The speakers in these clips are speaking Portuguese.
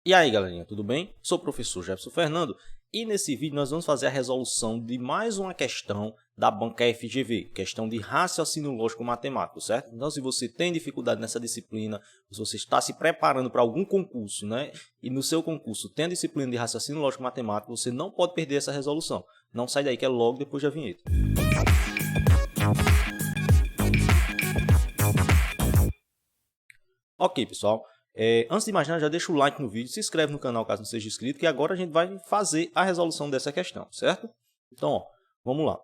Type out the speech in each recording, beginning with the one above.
E aí, galerinha, tudo bem? Sou o professor Jefferson Fernando e nesse vídeo nós vamos fazer a resolução de mais uma questão da banca FGV, questão de raciocínio lógico matemático, certo? Então, se você tem dificuldade nessa disciplina, se você está se preparando para algum concurso, né? E no seu concurso tem a disciplina de raciocínio lógico matemático, você não pode perder essa resolução. Não sai daí que é logo depois da vinheta. Ok, pessoal. Antes de mais nada, já deixa o like no vídeo, se inscreve no canal caso não seja inscrito, que agora a gente vai fazer a resolução dessa questão, certo? Então, ó, vamos lá.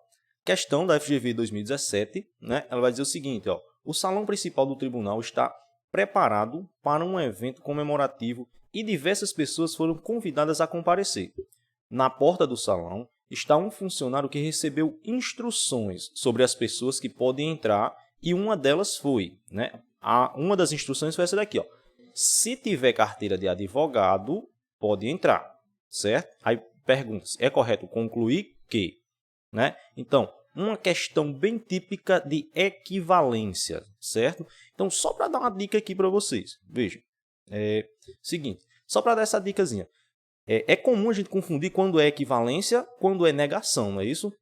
Questão da FGV 2017, né? Ela vai dizer o seguinte, ó, o salão principal do tribunal está preparado para um evento comemorativo e diversas pessoas foram convidadas a comparecer. Na porta do salão está um funcionário que recebeu instruções sobre as pessoas que podem entrar e uma delas foi, né? Uma das instruções foi essa daqui, ó. Se tiver carteira de advogado, pode entrar, certo? Aí pergunta, é correto concluir que, né? Então, uma questão bem típica de equivalência, certo? Então, só para dar uma dica aqui para vocês, vejam, seguinte, só para dar essa dicasinha, é comum a gente confundir quando é equivalência, quando é negação, não é isso?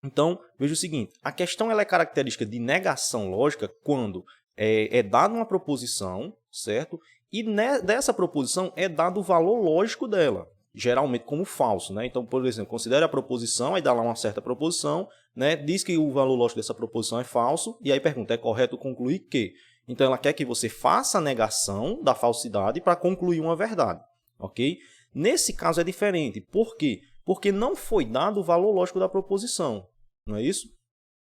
Então, veja o seguinte, a questão ela é característica de negação lógica quando é dada uma proposição, certo? E dessa proposição é dado o valor lógico dela, geralmente como falso, né? Então, por exemplo, considere a proposição, aí dá lá uma certa proposição, né? Diz que o valor lógico dessa proposição é falso, e aí pergunta, é correto concluir que? Então, ela quer que você faça a negação da falsidade para concluir uma verdade, ok? Nesse caso é diferente, por quê? Porque não foi dado o valor lógico da proposição, não é isso?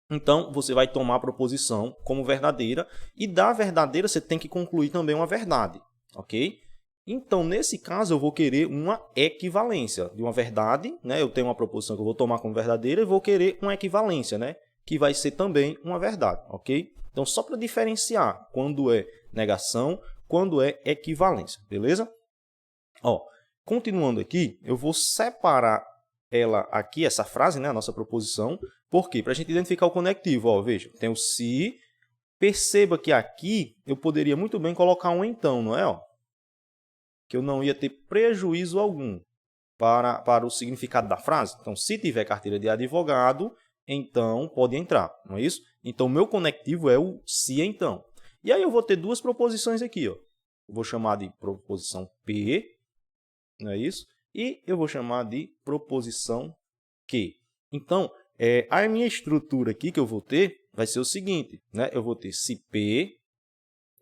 Então, você vai tomar a proposição como verdadeira e da verdadeira você tem que concluir também uma verdade, ok? Então, nesse caso, eu vou querer uma equivalência de uma verdade, né? Eu tenho uma proposição que eu vou tomar como verdadeira e vou querer uma equivalência, né? Que vai ser também uma verdade, ok? Então, só para diferenciar quando é negação, quando é equivalência, beleza? Ó, continuando aqui, eu vou separar ela aqui, essa frase, né, a nossa proposição. Por quê? Para a gente identificar o conectivo. Ó, veja, tem o se. Perceba que aqui eu poderia muito bem colocar um então, não é? Ó, que eu não ia ter prejuízo algum para o significado da frase. Então, se tiver carteira de advogado, então pode entrar, não é isso? Então, meu conectivo é o se então. E aí eu vou ter duas proposições aqui. Ó. Eu vou chamar de proposição P, não é isso? E eu vou chamar de proposição Q. Então, a minha estrutura aqui que eu vou ter vai ser o seguinte, né? Eu vou ter se P,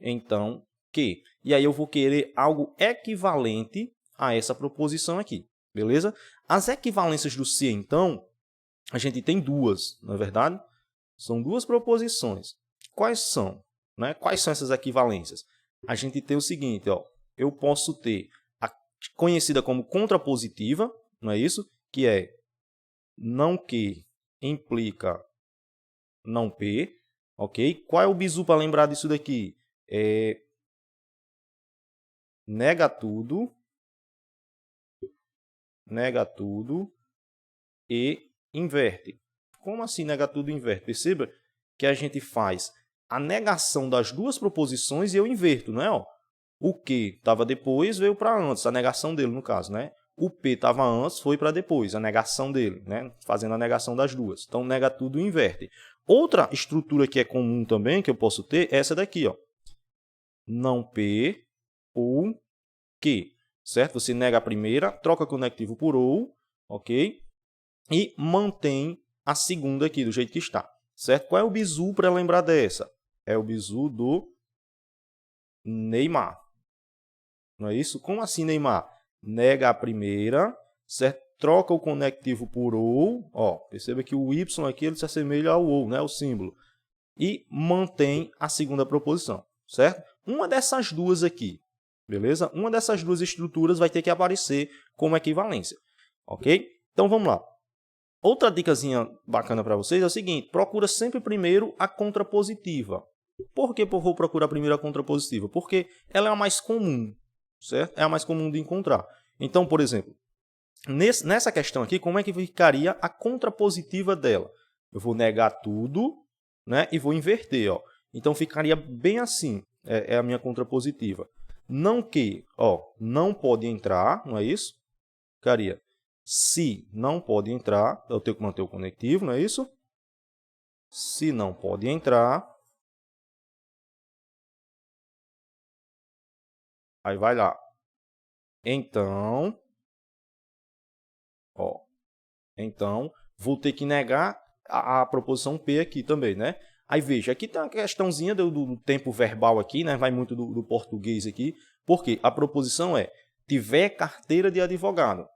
então Q. E aí eu vou querer algo equivalente a essa proposição aqui, beleza? As equivalências do se, então, a gente tem duas, não é verdade? São duas proposições. Quais são? Né? Quais são essas equivalências? A gente tem o seguinte, ó, eu posso ter conhecida como contrapositiva, não é isso? Que é não que implica não P, ok? Qual é o bizu para lembrar disso daqui? Nega tudo e inverte. Como assim nega tudo e inverte? Perceba que a gente faz a negação das duas proposições e eu inverto, não é? Ó? O que estava depois veio para antes, a negação dele, no caso, né? O P estava antes, foi para depois, a negação dele, né? Fazendo a negação das duas. Então, nega tudo e inverte. Outra estrutura que é comum também, que eu posso ter, é essa daqui, ó. Não P ou Q, certo? Você nega a primeira, troca conectivo por ou, ok? E mantém a segunda aqui, do jeito que está, certo? Qual é o bizu para lembrar dessa? É o bizu do Neymar. Não é isso? Como assim, Neymar? Nega a primeira, certo? Troca o conectivo por ou. Ó, perceba que o Y aqui ele se assemelha ao ou, né? O símbolo. E mantém a segunda proposição, certo? Uma dessas duas aqui, beleza? Uma dessas duas estruturas vai ter que aparecer como equivalência, ok? Então, vamos lá. Outra dicasinha bacana para vocês é o seguinte, procura sempre primeiro a contrapositiva. Por que eu vou procurar primeiro a contrapositiva? Porque ela é a mais comum, certo? É a mais comum de encontrar. Então, por exemplo, nessa questão aqui, como é que ficaria a contrapositiva dela? Eu vou negar tudo, né? E vou inverter. Ó. Então, ficaria bem assim, é a minha contrapositiva. não que, ó, não pode entrar, não é isso? Ficaria se não pode entrar, eu tenho que manter o conectivo, não é isso? Se não pode entrar, aí vai lá. Então, ó, então vou ter que negar a proposição P aqui também, né? Aí veja, aqui tem uma questãozinha do tempo verbal aqui, né? Vai muito do português aqui, porque a proposição é tiver carteira de advogado,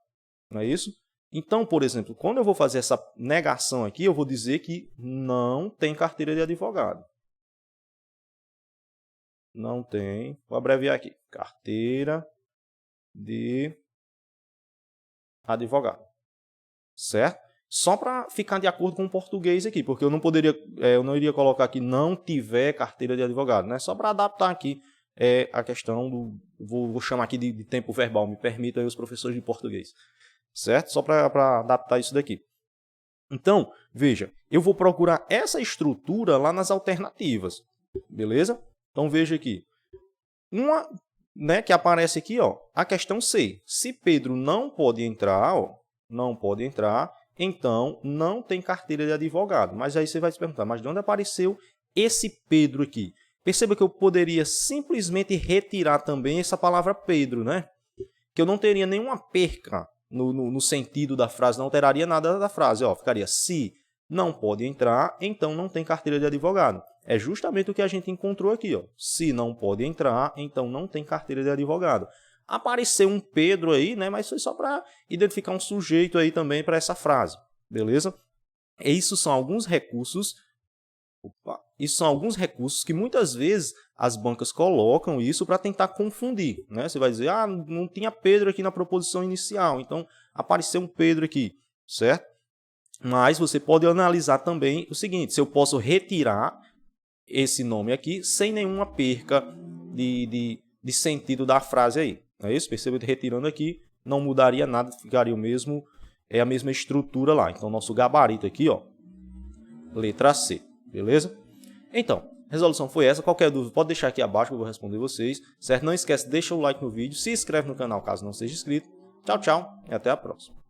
não é isso? Então, por exemplo, quando eu vou fazer essa negação aqui, eu vou dizer que não tem carteira de advogado. Não tem, vou abreviar aqui, carteira de advogado, certo? Só para ficar de acordo com o português aqui, porque eu não iria colocar aqui não tiver carteira de advogado, né? Só para adaptar aqui a questão do, vou chamar aqui de tempo verbal, me permitam aí os professores de português, certo? Só para adaptar isso daqui. Então, veja, eu vou procurar essa estrutura lá nas alternativas, beleza? Então, veja aqui. Uma, né, que aparece aqui, ó, a questão C. Se Pedro não pode entrar, ó, não pode entrar, então não tem carteira de advogado. Mas aí você vai se perguntar, mas de onde apareceu esse Pedro aqui? Perceba que eu poderia simplesmente retirar também essa palavra Pedro, né? Que eu não teria nenhuma perca no sentido da frase, não alteraria nada da frase. Ó, ficaria, se não pode entrar, então não tem carteira de advogado. É justamente o que a gente encontrou aqui. Ó. Se não pode entrar, então não tem carteira de advogado. Apareceu um Pedro aí, né? Mas foi só para identificar um sujeito aí também para essa frase. Beleza? E isso são alguns recursos. Isso são alguns recursos que muitas vezes as bancas colocam isso para tentar confundir. Né? Você vai dizer, ah, não tinha Pedro aqui na proposição inicial, então apareceu um Pedro aqui, certo? Mas você pode analisar também o seguinte, se eu posso retirar esse nome aqui sem nenhuma perca de sentido da frase aí. Não é isso? Perceba que retirando aqui não mudaria nada, ficaria o mesmo, a mesma estrutura lá. Então, nosso gabarito aqui, ó, letra C. Beleza? Então, a resolução foi essa. Qualquer dúvida pode deixar aqui abaixo que eu vou responder vocês. Certo? Não esquece, deixa o like no vídeo, se inscreve no canal caso não seja inscrito. Tchau, tchau e até a próxima.